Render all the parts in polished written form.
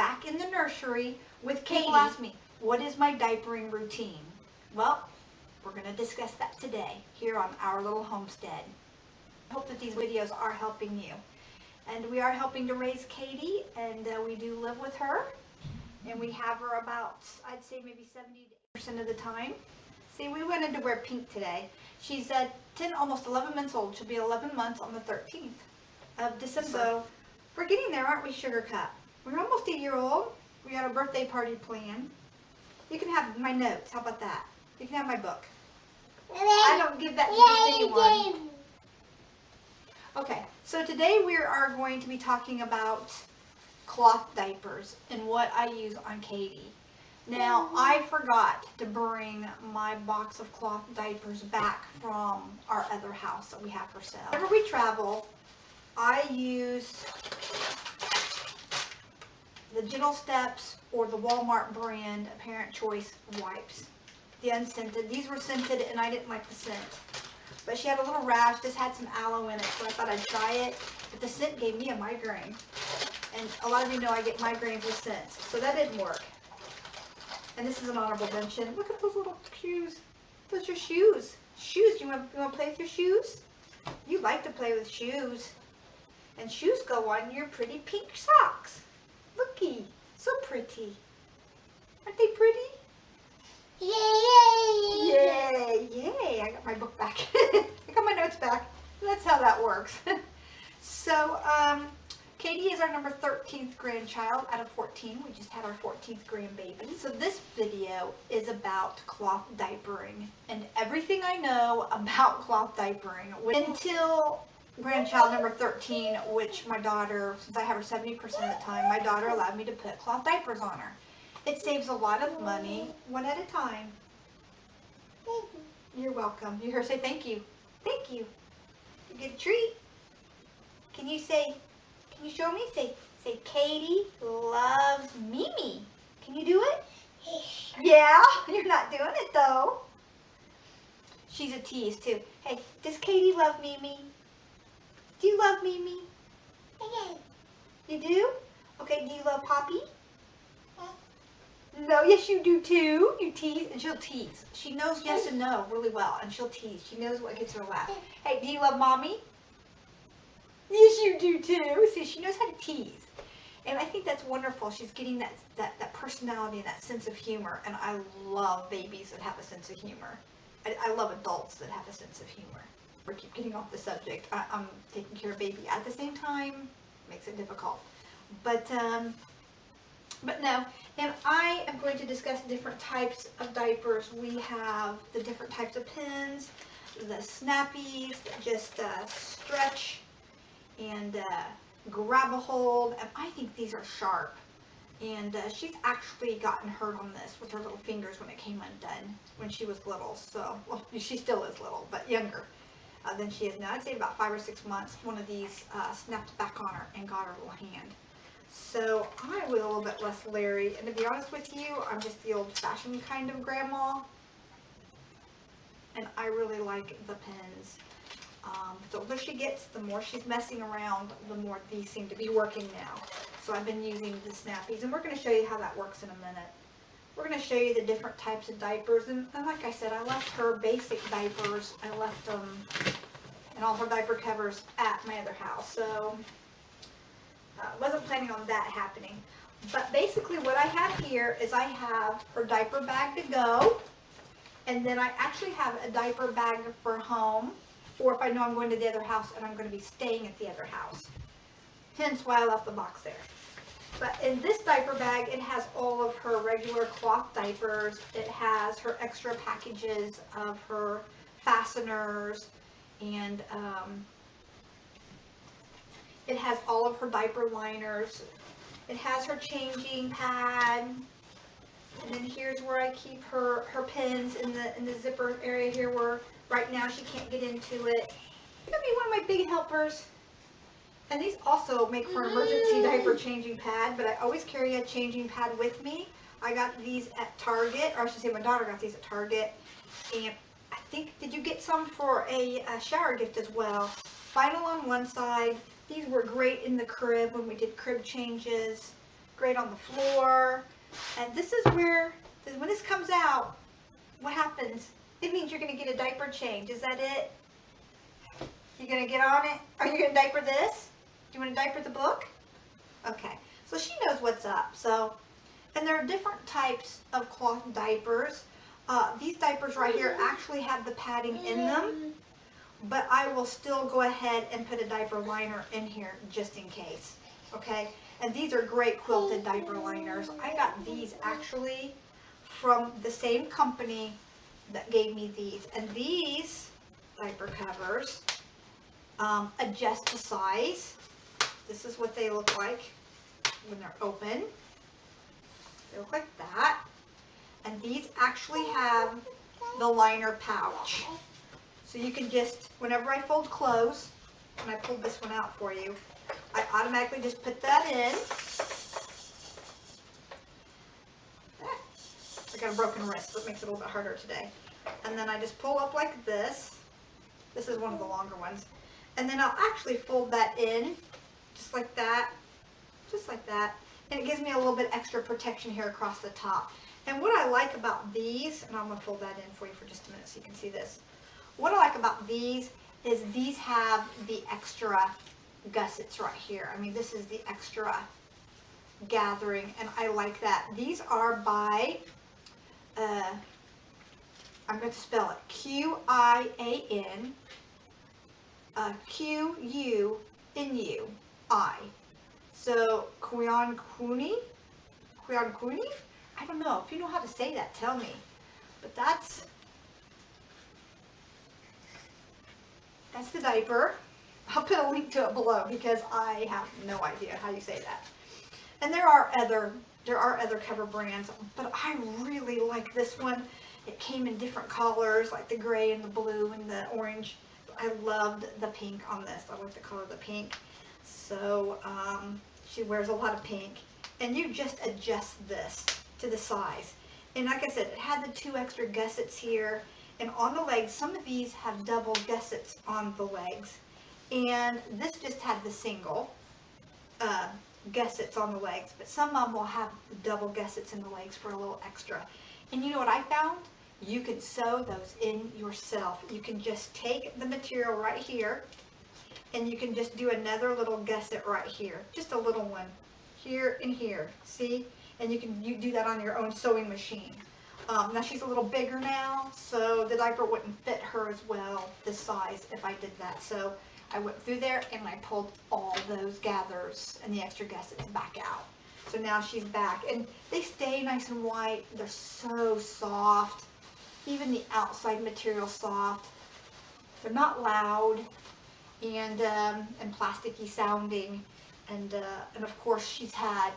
back in the nursery with Katie. People ask me, what is my diapering routine? Well, we're going to discuss that today here on our little homestead. I hope that these videos are helping you. And we are helping to raise Katie, and we do live with her. And we have her about, I'd say maybe 70% of the time. See, we wanted to wear pink today. She's 10, almost 11 months old. She'll be 11 months on the 13th of December. So we're getting there, aren't we, Sugar Cup? We're almost a year old. We got a birthday party planned. You can have my notes. How about that? You can have my book. I don't give that to just anyone. Okay, so today we are going to be talking about cloth diapers and what I use on Katie. Now, I forgot to bring my box of cloth diapers back from our other house that we have for sale. Whenever we travel, I use the Gentle Steps or the Walmart brand Parent Choice wipes. The unscented. These were scented and I didn't like the scent. But she had a little rash. This had some aloe in it, so I thought I'd try it. But the scent gave me a migraine. And a lot of you know I get migraines with scents, so that didn't work. And this is an honorable mention. Look at those little shoes. Those are shoes. Shoes. You want to play with your shoes? You like to play with shoes. And shoes go on your pretty pink socks. Looky. So pretty. Aren't they pretty? Yay! Yay! Yay! I got my book back. I got my notes back. That's how that works. So, Katie is our number 13th grandchild out of 14. We just had our 14th grandbaby. So this video is about cloth diapering and everything I know about cloth diapering. Until grandchild number 13, which my daughter, since I have her 70% of the time, my daughter allowed me to put cloth diapers on her. It saves a lot of money, one at a time. You're welcome. You hear her say thank you. Thank you. You get a treat. Can you say, can you show me? Say Katie loves Mimi. Can you do it? Yeah, you're not doing it though. She's a tease too. Hey, does Katie love Mimi? Do you love Mimi? You do? Okay, do you love Poppy? No, yes you do too. You tease, and she'll tease. She knows yes and no really well, and she'll tease. She knows what gets her laugh. Hey, do you love Mommy? Yes, you do too. See, she knows how to tease. And I think that's wonderful. She's getting that personality and that sense of humor. And I love babies that have a sense of humor. I love adults that have a sense of humor. We keep getting off the subject. I'm taking care of baby at the same time. Makes it difficult. But no. And I am going to discuss different types of diapers. We have the different types of pins, the snappies that just stretch and grab a hold, and I think these are sharp. And she's actually gotten hurt on this with her little fingers when it came undone when she was little. So, well, she still is little, but younger than she is now. I'd say about 5 or 6 months, one of these snapped back on her and got her little hand. So I was a little bit less leery, and to be honest with you, I'm just the old-fashioned kind of grandma, and I really like the pins. The older she gets, the more she's messing around, the more these seem to be working now. So I've been using the snappies, and we're going to show you how that works in a minute. We're going to show you the different types of diapers, and like I said, I left her basic diapers. I left them and all her diaper covers at my other house, so wasn't planning on that happening. But basically what I have here is I have her diaper bag to go, and then I actually have a diaper bag for home, or if I know I'm going to the other house and I'm going to be staying at the other house. Hence why I left the box there. But in this diaper bag, it has all of her regular cloth diapers. It has her extra packages of her fasteners, and it has all of her diaper liners. It has her changing pad. And then here's where I keep her pins in the zipper area here, where right now she can't get into it. You're going to be one of my big helpers. And these also make for an emergency diaper changing pad, but I always carry a changing pad with me. I got these at Target, or I should say my daughter got these at Target. And I think, did you get some for a shower gift as well? Vinyl on one side. These were great in the crib when we did crib changes. great on the floor. And this is where, when this comes out, what happens? It means you're going to get a diaper change. Is that it? You're going to get on it? Are you going to diaper this? Do you want to diaper the book? Okay. So she knows what's up. So, and there are different types of cloth diapers. These diapers right here actually have the padding in them, but I will still go ahead and put a diaper liner in here just in case. Okay. And these are great quilted diaper liners. I got these actually from the same company that gave me these. And these diaper covers adjust the size. This is what they look like when they're open. They look like that. And these actually have the liner pouch. So you can just, whenever I fold clothes, and I pulled this one out for you, I automatically just put that in. I got a broken wrist, so it makes it a little bit harder today. And then I just pull up like this. This is one of the longer ones. And then I'll actually fold that in, just like that, and it gives me a little bit extra protection here across the top. And what I like about these, and I'm going to fold that in for you for just a minute so you can see this. What I like about these is these have the extra gussets right here. I mean, this is the extra gathering, and I like that. These are by, I'm going to spell it, Q-I-A-N, Q-U-N-U-I. So, Quiankuni? I don't know. If you know how to say that, tell me. But that's the diaper. I'll put a link to it below because I have no idea how you say that. And there are other cover brands, but I really like this one. It came in different colors, like the gray and the blue and the orange. I loved the pink on this. I like the color of the pink. So she wears a lot of pink. And you just adjust this to the size. And like I said, it had the 2 extra gussets here. And on the legs, some of these have double gussets on the legs. And this just had the single gussets on the legs. But some of them will have double gussets in the legs for a little extra. And you know what I found? You can sew those in yourself. You can just take the material right here, and you can just do another little gusset right here. Just a little one. Here and here. See? And you do that on your own sewing machine. Now she's a little bigger now, so the diaper wouldn't fit her as well, this size, if I did that. So I went through there and I pulled all those gathers and the extra gussets back out. So now she's back, and they stay nice and white. They're so soft. Even the outside material soft. They're not loud and plasticky sounding. And of course she's had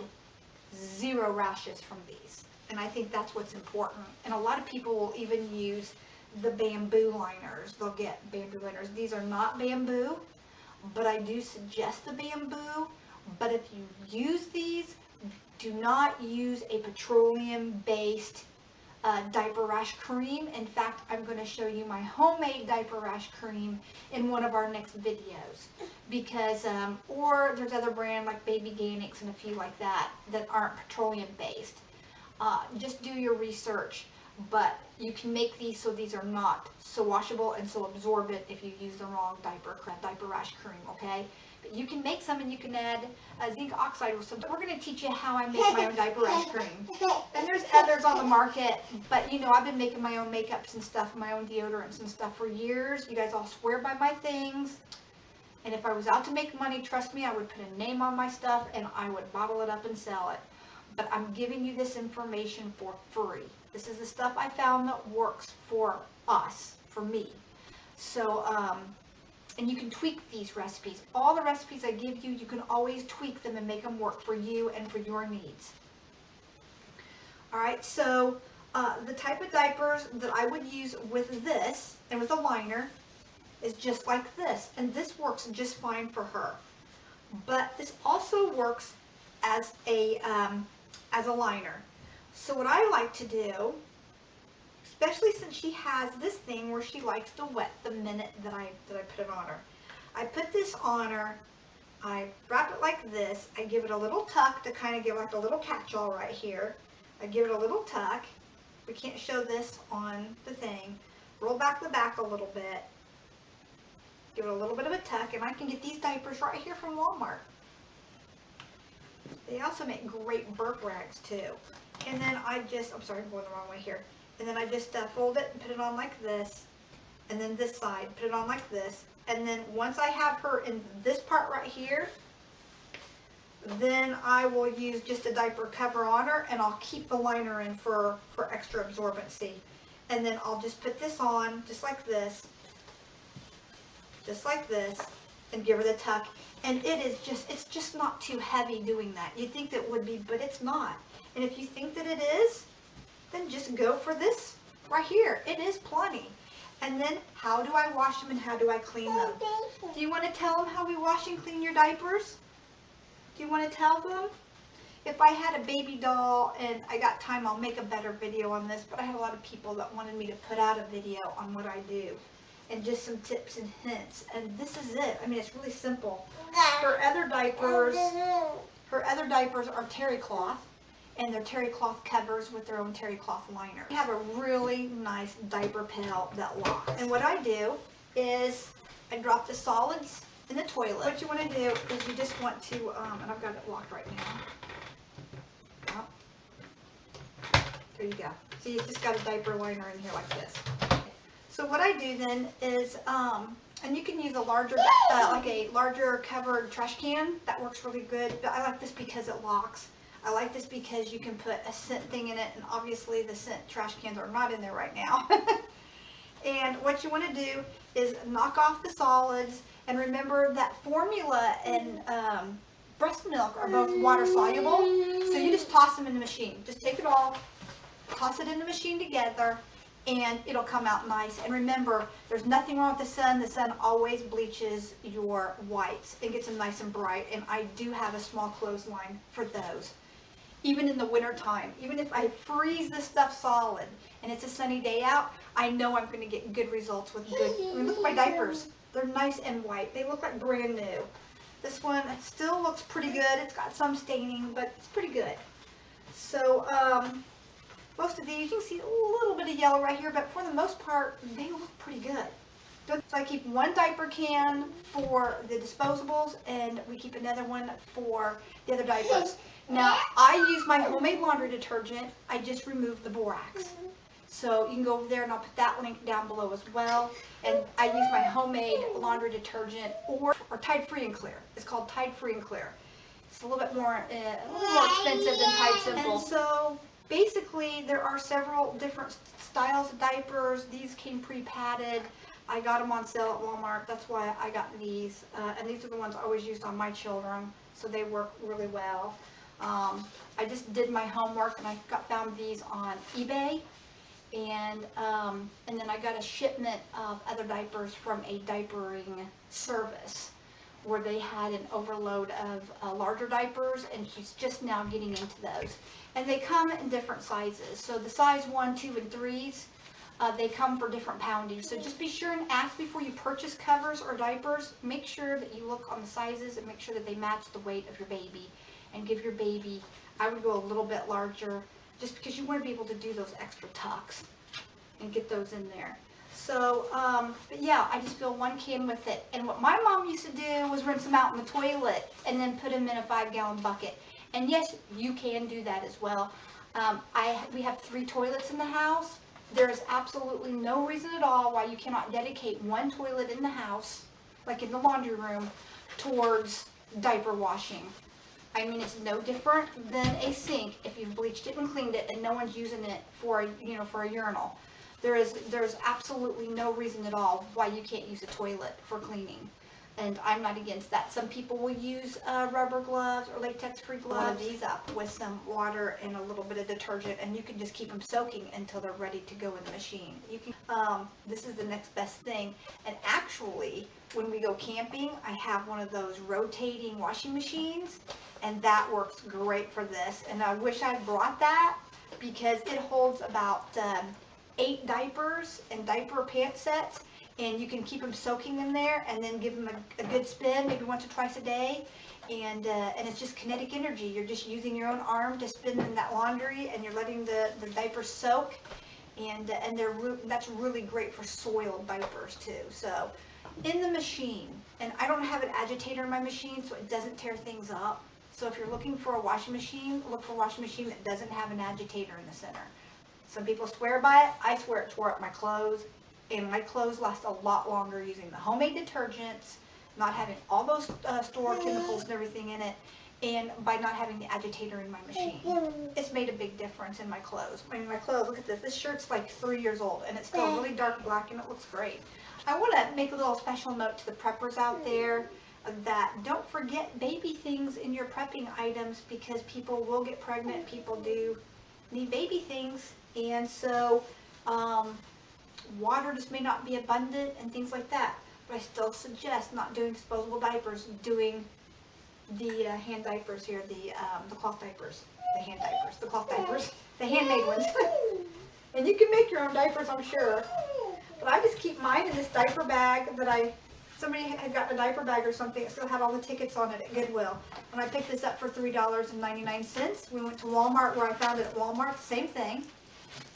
0 rashes from these. And I think that's what's important. And a lot of people will even use the bamboo liners. They'll get bamboo liners. These are not bamboo, but I do suggest the bamboo. But if you use these, do not use a petroleum-based diaper rash cream. In fact, I'm going to show you my homemade diaper rash cream in one of our next videos. Because, or there's other brand like Baby JANIE'S and a few like that aren't petroleum-based. Just do your research. But you can make these so these are not so washable and so absorbent if you use the wrong diaper rash cream, okay? But you can make some, and you can add zinc oxide or something. We're going to teach you how I make my own diaper rash cream. And there's others on the market, but you know, I've been making my own makeups and stuff, my own deodorants and stuff for years. You guys all swear by my things. And if I was out to make money, trust me, I would put a name on my stuff and I would bottle it up and sell it. But I'm giving you this information for free. This is the stuff I found that works for us, for me. So, and you can tweak these recipes. All the recipes I give you, you can always tweak them and make them work for you and for your needs. Alright, so the type of diapers that I would use with this and with a liner is just like this. And this works just fine for her. But this also works as a liner. So what I like to do, especially since she has this thing where she likes to wet the minute that I put it on her. I put this on her I wrap it like this. I give it a little tuck to kind of give like a little catch-all right here. I give it a little tuck. We can't show this on the thing. Roll back the back a little bit. Give it a little bit of a tuck, and I can get these diapers right here from Walmart. They also make great burp rags too. And then I'm sorry, I'm going the wrong way here. And then I just fold it and put it on like this. And then this side, put it on like this. And then once I have her in this part right here, then I will use just a diaper cover on her, and I'll keep the liner in for extra absorbency. And then I'll just put this on just like this, and give her the tuck. And it's just not too heavy doing that. You'd think that would be, but it's not. And if you think that it is, then just go for this right here. It is plenty. And then how do I wash them and how do I clean them? Do you want to tell them how we wash and clean your diapers? Do you want to tell them? If I had a baby doll and I got time, I'll make a better video on this, but I had a lot of people that wanted me to put out a video on what I do and just some tips and hints. And this is it. I mean, it's really simple. Her other diapers are terry cloth, and they're terry cloth covers with their own terry cloth liner. We have a really nice diaper pail that locks. And what I do is I drop the solids in the toilet. What you want to do is you just want to, and I've got it locked right now. Oh. There you go. See, it's just got a diaper liner in here like this. So what I do then is, and you can use a larger, like a larger covered trash can. That works really good. But I like this because it locks. I like this because you can put a scent thing in it, and obviously the scent trash cans are not in there right now. And what you want to do is knock off the solids, and remember that formula and breast milk are both water soluble, so you just toss them in the machine. Just take it all, toss it in the machine together, and it'll come out nice. And remember, there's nothing wrong with the sun. The sun always bleaches your whites and gets them nice and bright, and I do have a small clothesline for those. Even in the winter time, even if I freeze this stuff solid and it's a sunny day out, I know I'm going to get good results with good. I mean, look at my diapers. They're nice and white. They look like brand new. This one still looks pretty good. It's got some staining, but it's pretty good. So most of these, you can see a little bit of yellow right here, but for the most part, they look pretty good. So I keep one diaper can for the disposables, and we keep another one for the other diapers. Now, I use my homemade laundry detergent. I just removed the borax. So you can go over there, and I'll put that link down below as well. And I use my homemade laundry detergent or Tide Free and Clear. It's called Tide Free and Clear. It's a little bit more expensive than Tide Simple. And so basically, there are several different styles of diapers. These came pre-padded. I got them on sale at Walmart. That's why I got these. And these are the ones I always used on my children, so they work really well. I just did my homework, and I found these on eBay, and then I got a shipment of other diapers from a diapering service where they had an overload of larger diapers, and she's just now getting into those. And they come in different sizes. So the size 1, 2, and 3s, they come for different poundage. So just be sure and ask before you purchase covers or diapers. Make sure that you look on the sizes and make sure that they match the weight of your baby. And give your baby, I would go a little bit larger, just because you want to be able to do those extra tucks and get those in there. So, but yeah, I just fill one can with it. And what my mom used to do was rinse them out in the toilet and then put them in a 5-gallon bucket. And yes, you can do that as well. We have 3 toilets in the house. There is absolutely no reason at all why you cannot dedicate one toilet in the house, like in the laundry room, towards diaper washing. I mean, it's no different than a sink if you've bleached it and cleaned it and no one's using it for a urinal. There's absolutely no reason at all why you can't use a toilet for cleaning. And I'm not against that. Some people will use rubber gloves or latex-free gloves. One of these up with some water and a little bit of detergent, and you can just keep them soaking until they're ready to go in the machine. You can. This is the next best thing. And actually, when we go camping, I have one of those rotating washing machines, and that works great for this. And I wish I brought that because it holds about 8 diapers and diaper pant sets. and you can keep them soaking in there and then give them a good spin, maybe once or twice a day. And it's just kinetic energy. You're just using your own arm to spin in that laundry, and you're letting the diapers soak. And that's really great for soiled diapers too. So in the machine, and I don't have an agitator in my machine, so it doesn't tear things up. So if you're looking for a washing machine, look for a washing machine that doesn't have an agitator in the center. Some people swear by it. I swear it tore up my clothes, and my clothes last a lot longer using the homemade detergents, not having all those store chemicals and everything in it, and by not having the agitator in my machine. It's made a big difference in my clothes. I mean, my clothes, look at this. This shirt's like 3 years old, and it's still really dark black, and it looks great. I want to make a little special note to the preppers out there that don't forget baby things in your prepping items, because people will get pregnant. People do need baby things, and so water just may not be abundant and things like that. But I still suggest not doing disposable diapers, doing the hand diapers here, the cloth diapers, the hand diapers, the cloth diapers, the handmade ones. And you can make your own diapers, I'm sure. But I just keep mine in this diaper bag that somebody had gotten a diaper bag or something. It still had all the tickets on it at Goodwill. And I picked this up for $3.99. We went to Walmart, where I found it at Walmart, the same thing.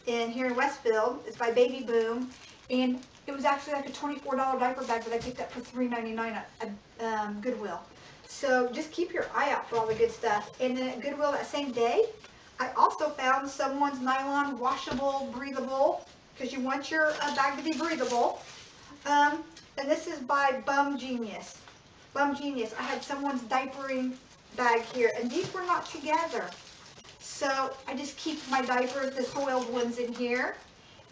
And here in Westfield, it's by Baby Boom. And it was actually like a $24 diaper bag that I picked up for $3.99 at Goodwill. So just keep your eye out for all the good stuff. And then at Goodwill that same day, I also found someone's nylon washable, breathable, because you want your bag to be breathable. And this is by Bum Genius. Bum Genius. I had someone's diapering bag here, and these were not together. So I just keep my diapers, the soiled ones, in here.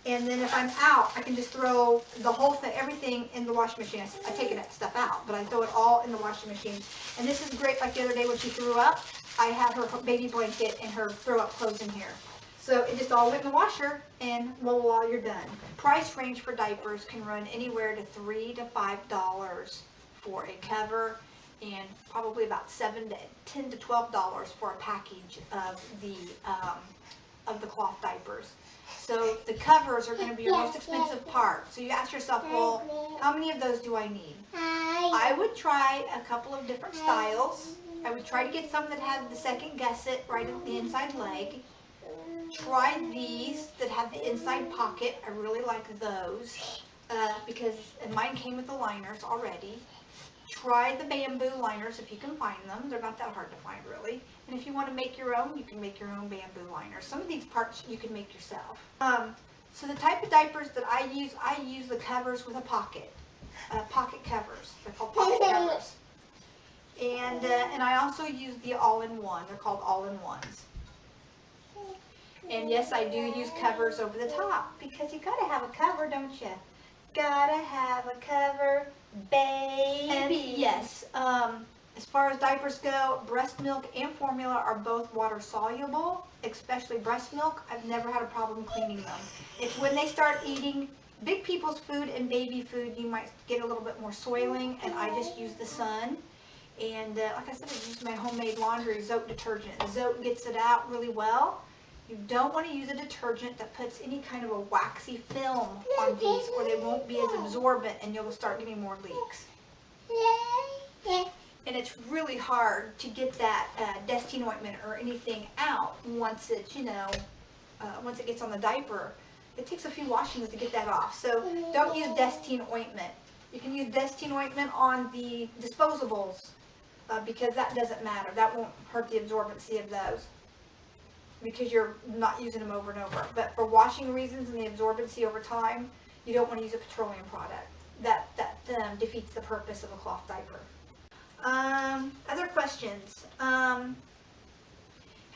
And then if I'm out, I can just throw the whole thing, everything in the washing machine. I take that stuff out, but I throw it all in the washing machine. And this is great, like the other day when she threw up, I had her baby blanket and her throw up clothes in here. So it just all went in the washer, and voila, you're done. Price range for diapers can run anywhere to $3 to $5 for a cover, and probably about $10 to $12 for a package of the cloth diapers. So the covers are going to be your most expensive part. So you ask yourself, well, how many of those do I need? I would try a couple of different styles. I would try to get some that have the second gusset right at the inside leg. Try these that have the inside pocket. I really like those because mine came with the liners already. Try the bamboo liners if you can find them. They're not that hard to find, really. And if you want to make your own, you can make your own bamboo liners. Some of these parts you can make yourself. So the type of diapers that I use the covers with a pocket. Pocket covers. They're called pocket covers. And I also use the all-in-one. They're called all-in-ones. And yes, I do use covers over the top, because you gotta have a cover, don't you? Gotta have a cover, baby. And yes, as far as diapers go, breast milk and formula are both water soluble, especially breast milk. I've never had a problem cleaning them. It's when they start eating big people's food and baby food, you might get a little bit more soiling, and I just use the Sun. And like I said, I use my homemade laundry Zote detergent. Zote gets it out really well. You don't want to use a detergent that puts any kind of a waxy film on these, or they won't be as absorbent, and you'll start getting more leaks. And it's really hard to get that Destine ointment or anything out once it, once it gets on the diaper. It takes a few washings to get that off. So don't use Destine ointment. You can use Destine ointment on the disposables because that doesn't matter. That won't hurt the absorbency of those, because you're not using them over and over. But for washing reasons and the absorbency over time, you don't want to use a petroleum product. That defeats the purpose of a cloth diaper. Other questions. How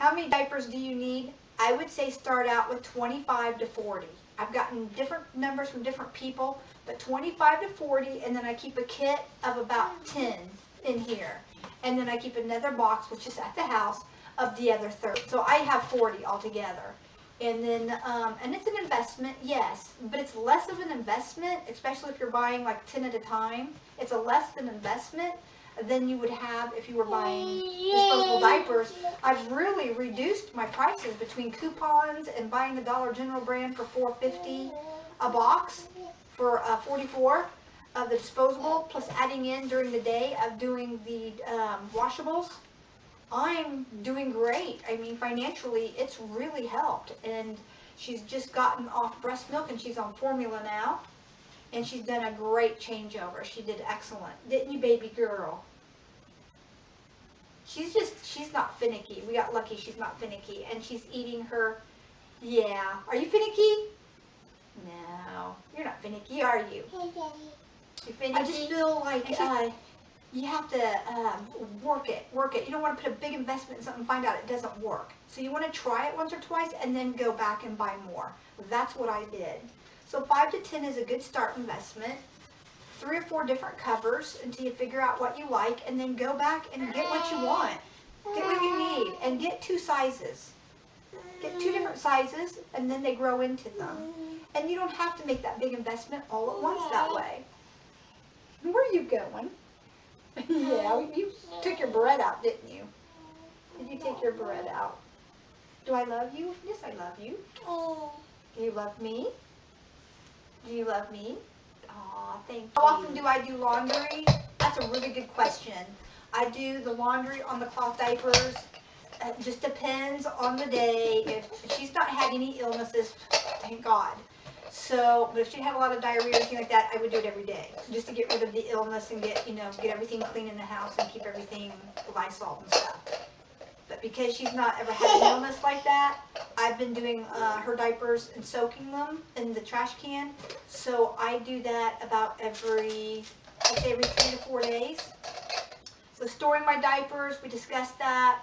many diapers do you need? I would say start out with 25 to 40. I've gotten different numbers from different people, but 25 to 40, and then I keep a kit of about 10 in here. And then I keep another box, which is at the house, of the other 30. So I have 40 altogether. And then, and it's an investment, yes, but it's less of an investment, especially if you're buying like 10 at a time. It's a less than investment than you would have if you were buying disposable diapers. I've really reduced my prices between coupons and buying the Dollar General brand for $4.50 a box for 44 of the disposable, plus adding in during the day of doing the washables, I'm doing great. I mean, financially, it's really helped. And she's just gotten off breast milk and she's on formula now. And she's done a great changeover. She did excellent. Didn't you, baby girl? She's not finicky. We got lucky she's not finicky. And she's eating her, yeah. Are you finicky? No, you're not finicky, are you? You're finicky? I just feel like you have to work it. You don't want to put a big investment in something and find out it doesn't work. So you want to try it once or twice and then go back and buy more. That's what I did. So 5 to 10 is a good start investment. 3 or 4 different covers until you figure out what you like, and then go back and get what you want. Get what you need, and get 2 sizes. Get 2 different sizes, and then they grow into them. And you don't have to make that big investment all at once that way. Where are you going? Yeah, you took your bread out, didn't you? Did you take your bread out? Do I love you? Yes, I love you. Do you love me? Do you love me? Aw, thank you. How often do I do laundry? That's a really good question. I do the laundry on the cloth diapers. It just depends on the day. If she's not had any illnesses, thank God. So, but if she had a lot of diarrhea or anything like that, I would do it every day, just to get rid of the illness and get everything clean in the house and keep everything Lysol and stuff. But because she's not ever had an illness like that, I've been doing her diapers and soaking them in the trash can. So I do that about every 3 to 4 days. So storing my diapers, we discussed that.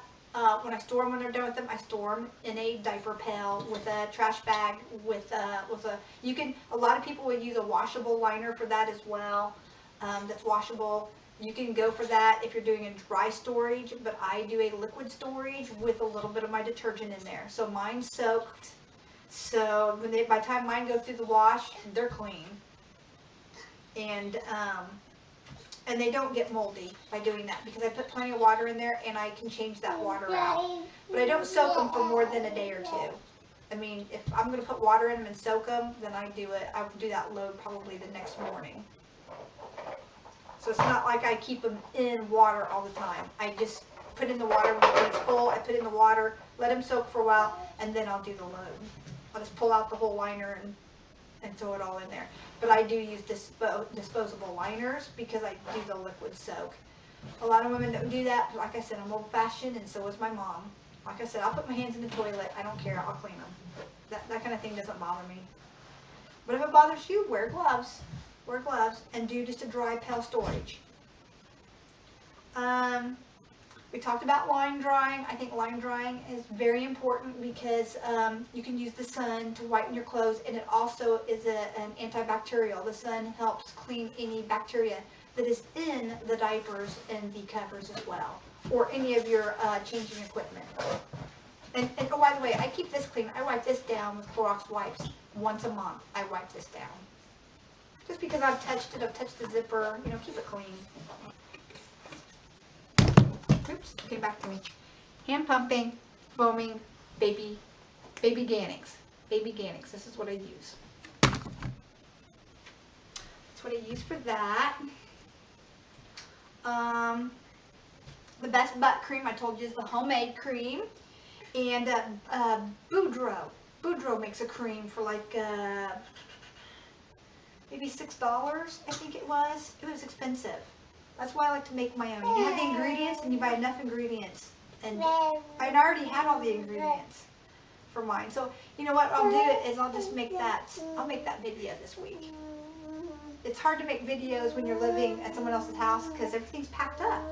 When I store them, when they're done with them, I store them in a diaper pail with a trash bag a lot of people will use a washable liner for that as well. That's washable. You can go for that if you're doing a dry storage, but I do a liquid storage with a little bit of my detergent in there. So mine's soaked. So by the time mine go through the wash, they're clean. And they don't get moldy by doing that because I put plenty of water in there and I can change that water out. But I don't soak them for more than a day or 2. I mean, if I'm going to put water in them and soak them, then I would do that load probably the next morning. So it's not like I keep them in water all the time. I just put in the water when it's full. I put in the water, let them soak for a while, and then I'll do the load. I'll just pull out the whole liner and throw it all in there. But I do use disposable liners because I do the liquid soak. A lot of women don't do that. Like I said, I'm old-fashioned, and so is my mom. Like I said, I'll put my hands in the toilet. I don't care. I'll clean them. That kind of thing doesn't bother me. But if it bothers you, wear gloves. Wear gloves and do just a dry pail storage. We talked about line drying. I think line drying is very important because you can use the sun to whiten your clothes, and it also is an antibacterial. The sun helps clean any bacteria that is in the diapers and the covers as well, or any of your changing equipment. And oh, by the way, I keep this clean. I wipe this down with Clorox wipes once a month. I wipe this down. Just because I've touched it, I've touched the zipper, keep it clean. Oops, came back to me. Hand pumping, foaming, baby JANIE'S. Baby JANIE'S, this is what I use. That's what I use for that. The best butt cream I told you is the homemade cream. And Boudreaux. Boudreaux makes a cream for like maybe $6, I think it was. It was expensive. That's why I like to make my own. You have the ingredients and you buy enough ingredients. And I already had all the ingredients for mine. So you know what I'll do is I'll just make that. I'll make that video this week. It's hard to make videos when you're living at someone else's house because everything's packed up.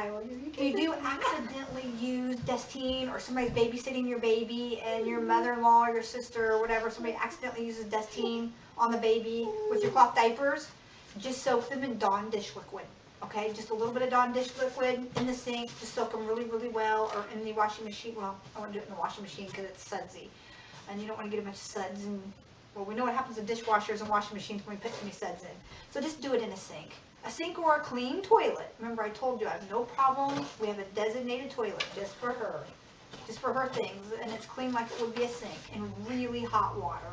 If you do accidentally use Destine, or somebody's babysitting your baby and your mother-in-law or your sister or whatever, somebody accidentally uses Destine on the baby with your cloth diapers, just soak them in Dawn dish liquid. Okay, just a little bit of Dawn dish liquid in the sink, just soak them really, really well, or in the washing machine. Well, I want to do it in the washing machine because it's sudsy, and you don't want to get a bunch of suds Well, we know what happens in dishwashers and washing machines when we put any suds in. So just do it in a sink. A sink or a clean toilet. Remember, I told you I have no problem. We have a designated toilet just for her. Just for her things. And it's clean like it would be a sink. And really hot water.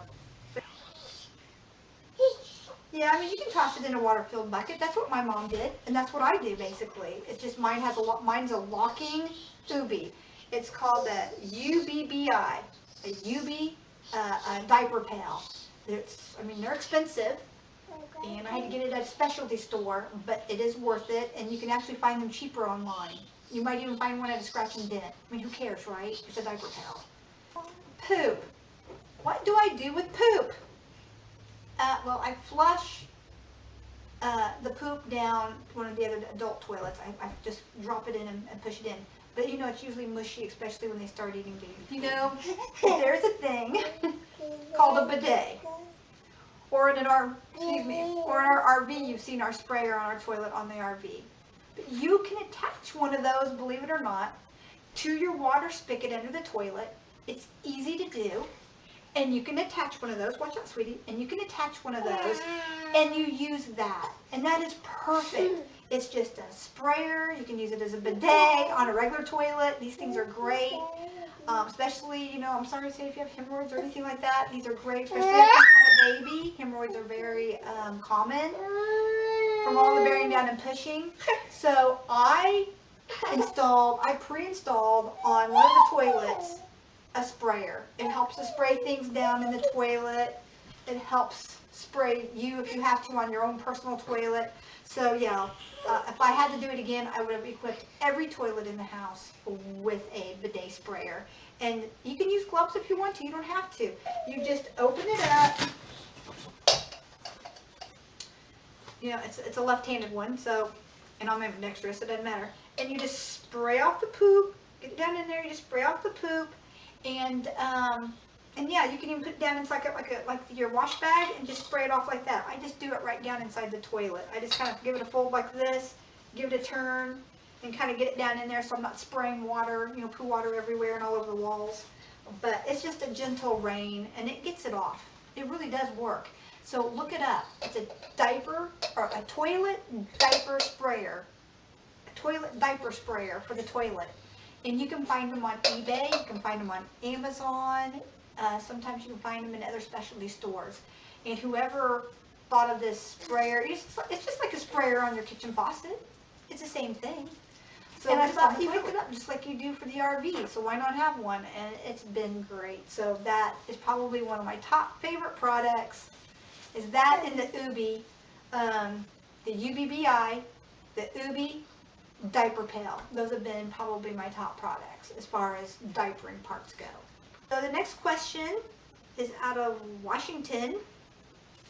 Yeah, I mean, you can toss it in a water-filled bucket. That's what my mom did. And that's what I do, basically. It's just mine's a locking UBI. It's called a UBBI. A UBI diaper pail. They're expensive. And I had to get it at a specialty store, but it is worth it, and you can actually find them cheaper online. You might even find one at a scratch and dent. I mean, who cares, right? It's a diaper pail. Poop. What do I do with poop? Well, I flush the poop down one of the other adult toilets. I just drop it in and push it in. But you know, it's usually mushy, especially when they start eating baby. You know, there's a thing called a bidet. Or in our RV, you've seen our sprayer on our toilet on the RV. But you can attach one of those, believe it or not, to your water spigot under the toilet. It's easy to do. And you can attach one of those. Watch out, sweetie. And you can attach one of those, and you use that. And that is perfect. It's just a sprayer. You can use it as a bidet on a regular toilet. These things are great. Especially, you know, I'm sorry to say if you have hemorrhoids or anything like that, these are great, especially if you have a baby. Hemorrhoids are very common from all the bearing down and pushing. So I pre-installed on one of the toilets a sprayer. It helps to spray things down in the toilet. It helps spray you if you have to on your own personal toilet. So yeah, if I had to do it again, I would have equipped every toilet in the house with a bidet sprayer. And you can use gloves if you want to. You don't have to. You just open it up. You know, it's a left-handed one, so, and I'm ambidextrous, it doesn't matter. And you just spray off the poop. Get it down in there. You just spray off the poop, and yeah, you can even put it down inside like your wash bag and just spray it off like that. I just do it right down inside the toilet. I just kind of give it a fold like this, give it a turn, and kind of get it down in there so I'm not spraying water, you know, poo water everywhere and all over the walls. But it's just a gentle rain, and it gets it off. It really does work. So look it up. It's a diaper, or a toilet diaper sprayer. A toilet diaper sprayer for the toilet. And you can find them on eBay. You can find them on Amazon. Sometimes you can find them in other specialty stores. And whoever thought of this sprayer, it's just like a sprayer on your kitchen faucet. It's the same thing. So and I thought you pick it up just like you do for the RV. So why not have one? And it's been great. So that is probably one of my top favorite products. Is that in the UBI, the UBBI, the UBI diaper pail. Those have been probably my top products as far as diapering parts go. So the next question is out of Washington.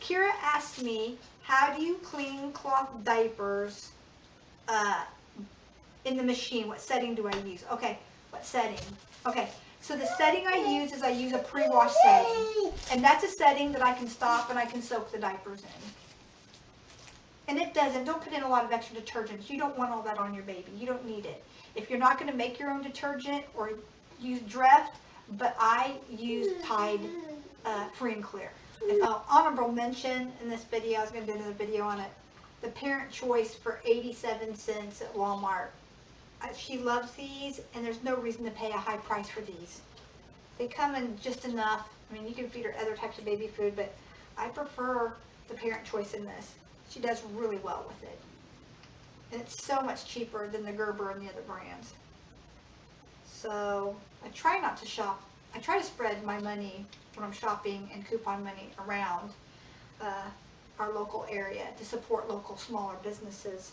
Kira asked me, how do you clean cloth diapers in the machine? What setting do I use? Okay, what setting? Okay, so the setting I use is I use a pre-wash setting. And that's a setting that I can stop and I can soak the diapers in. And it doesn't, don't put in a lot of extra detergents. You don't want all that on your baby. You don't need it. If you're not going to make your own detergent or use Dreft, but I use Tide Free and Clear. Honorable mention in this video, I was going to do another video on it, the Parent Choice for 87 cents at Walmart. She loves these, and there's no reason to pay a high price for these. They come in just enough. I mean, you can feed her other types of baby food, but I prefer the Parent Choice in this. She does really well with it. And it's so much cheaper than the Gerber and the other brands. So I try not to shop. I try to spread my money when I'm shopping and coupon money around our local area to support local smaller businesses.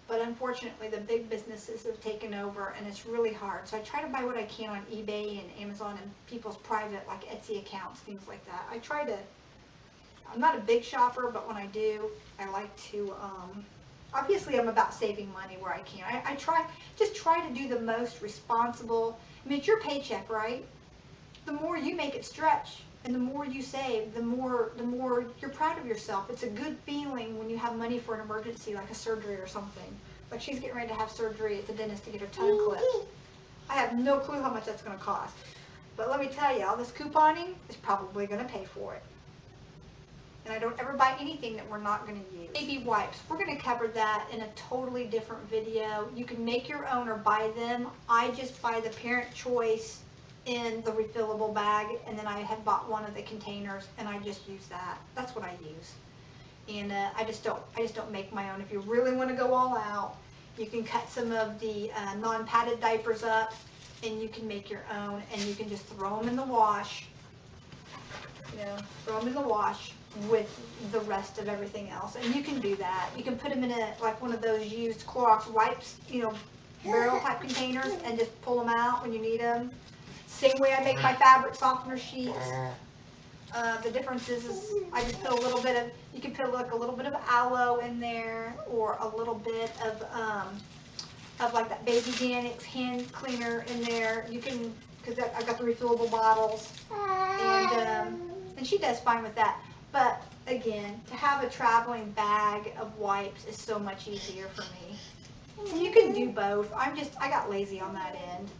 But unfortunately, the big businesses have taken over, and it's really hard. So I try to buy what I can on eBay and Amazon and people's private, like Etsy accounts, things like that. I try to, I'm not a big shopper, but when I do, I like to, obviously I'm about saving money where I can. I try to do the most responsible. I mean, it's your paycheck, right? The more you make it stretch and the more you save, the more you're proud of yourself. It's a good feeling when you have money for an emergency, like a surgery or something. Like she's getting ready to have surgery at the dentist to get her tongue clipped. I have no clue how much that's going to cost. But let me tell you, all this couponing is probably going to pay for it. And I don't ever buy anything that we're not going to use. Baby wipes. We're going to cover that in a totally different video. You can make your own or buy them. I just buy the Parent Choice in the refillable bag, and then I had bought one of the containers, and I just use that. That's what I use. And I just don't make my own. If you really want to go all out, you can cut some of the non-padded diapers up, and you can make your own, and you can just throw them in the wash. Throw them in the wash with the rest of everything else, and you can do that. You can put them in like one of those used Clorox wipes, barrel type containers, and just pull them out when you need them. Same way I make my fabric softener sheets. The difference is I just put a little bit of, you can put like a little bit of aloe in there, or a little bit of like that baby JANIE'S hand cleaner in there. You can, because I got the refillable bottles, and she does fine with that. But again, to have a traveling bag of wipes is so much easier for me. And you can do both. I got lazy on that end.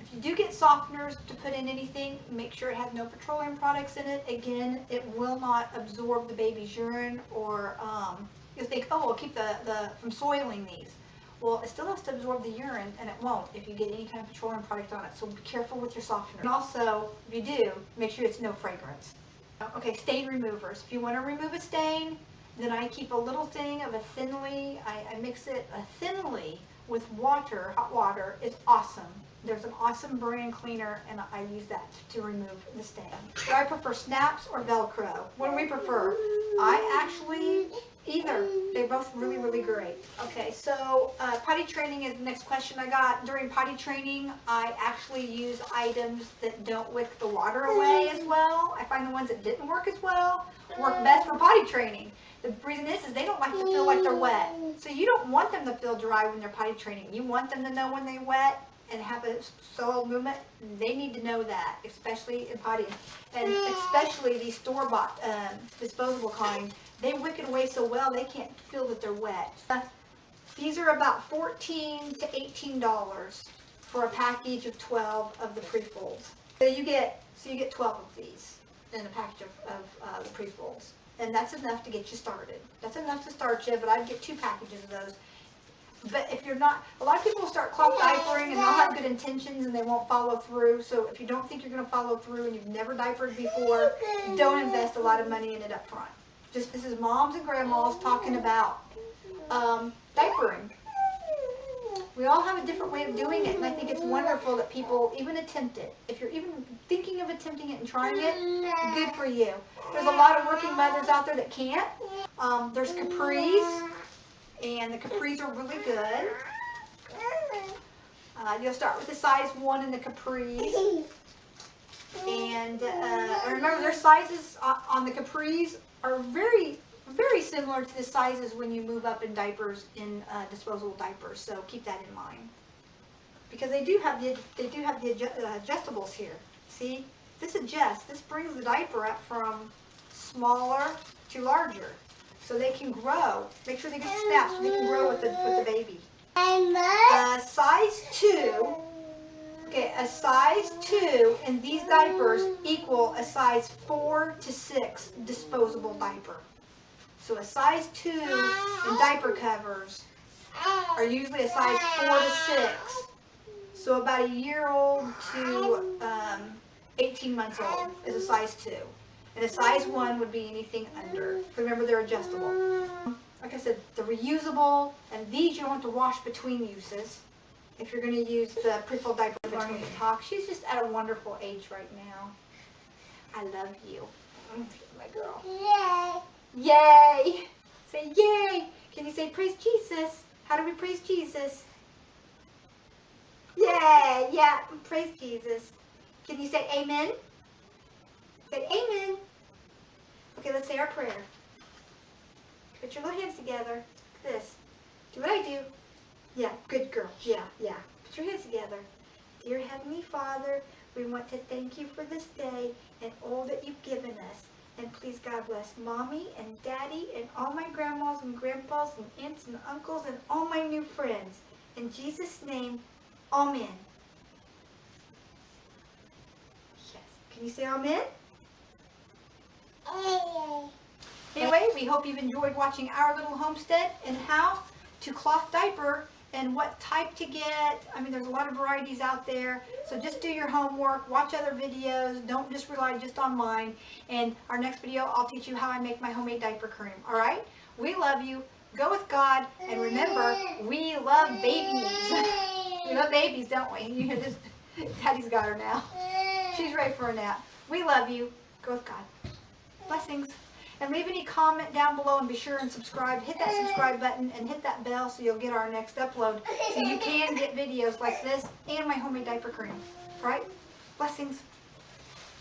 If you do get softeners to put in anything, make sure it has no petroleum products in it. Again, it will not absorb the baby's urine, or you'll think, oh, we'll keep the from soiling these. Well, it still has to absorb the urine, and it won't if you get any kind of petroleum product on it. So be careful with your softener. And also, if you do, make sure it's no fragrance. Okay, stain removers. If you want to remove a stain, then I keep a little thing of a thinly, I mix it thinly with water. Hot water is awesome. There's an awesome brand cleaner, and I use that to remove the stain. Do I prefer snaps or Velcro? What do we prefer? I actually, either. They're both really, really great. Okay, so potty training is the next question I got. During potty training, I actually use items that don't wick the water away as well. I find the ones that didn't work as well work best for potty training. The reason is they don't like to feel like they're wet. So you don't want them to feel dry when they're potty training. You want them to know when they're wet and have a soil movement. They need to know that, especially in potty. And especially these store-bought disposable kind. They wick it away so well they can't feel that they're wet. These are about $14 to $18 for a package of 12 of the pre-folds. So you get 12 of these in a package of the pre-folds. And that's enough to get you started. That's enough to start you, but I'd get 2 packages of those. But if you're not, a lot of people start cloth diapering and they'll have good intentions and they won't follow through. So if you don't think you're going to follow through and you've never diapered before, don't invest a lot of money in it up front. This is moms and grandmas talking about diapering. We all have a different way of doing it, and I think it's wonderful that people even attempt it. If you're even thinking of attempting it and trying it, good for you. There's a lot of working mothers out there that can't. There's capris, and the capris are really good. You'll start with the size 1 in the capris. And remember, their sizes on the capris are very, very similar to the sizes when you move up in diapers, in disposable diapers. So keep that in mind, because they do have the adjustables here. See, this adjusts. This brings the diaper up from smaller to larger, so they can grow. Make sure they get snapped so they can grow with the baby. Size 2. Okay, a size 2 in these diapers equal a size 4 to 6 disposable diaper. So a size 2 in diaper covers are usually a size 4 to 6. So about a year old to 18 months old is a size 2. And a size 1 would be anything under. Remember, they're adjustable. Like I said, they're reusable, and these you don't have to wash between uses. If you're going to use the pre-fold diaper between the talk. She's just at a wonderful age right now. I love you. My girl. Yay! Yay! Say yay! Can you say praise Jesus? How do we praise Jesus? Yay! Yeah, praise Jesus. Can you say amen? Say amen. Okay, let's say our prayer. Put your little hands together. Like this. Do what I do. Yeah, good girl. Yeah. Put your hands together. Dear Heavenly Father, we want to thank you for this day and all that you've given us. And please, God bless Mommy and Daddy and all my grandmas and grandpas and aunts and uncles and all my new friends. In Jesus' name, amen. Yes. Can you say amen? anyway, we hope you've enjoyed watching our little homestead and how to cloth diaper and what type to get. I mean, there's a lot of varieties out there. So just do your homework, watch other videos. Don't just rely just on mine. And our next video, I'll teach you how I make my homemade diaper cream. All right? We love you. Go with God. And remember, we love babies. We love babies, don't we? You know, just, Daddy's got her now. She's ready for a nap. We love you. Go with God. Blessings. And leave any comment down below and be sure and subscribe. Hit that subscribe button and hit that bell so you'll get our next upload. So you can get videos like this and my homemade diaper cream. All right? Blessings.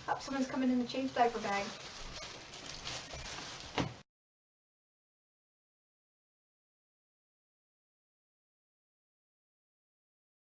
Oh, someone's coming in to change diaper bag.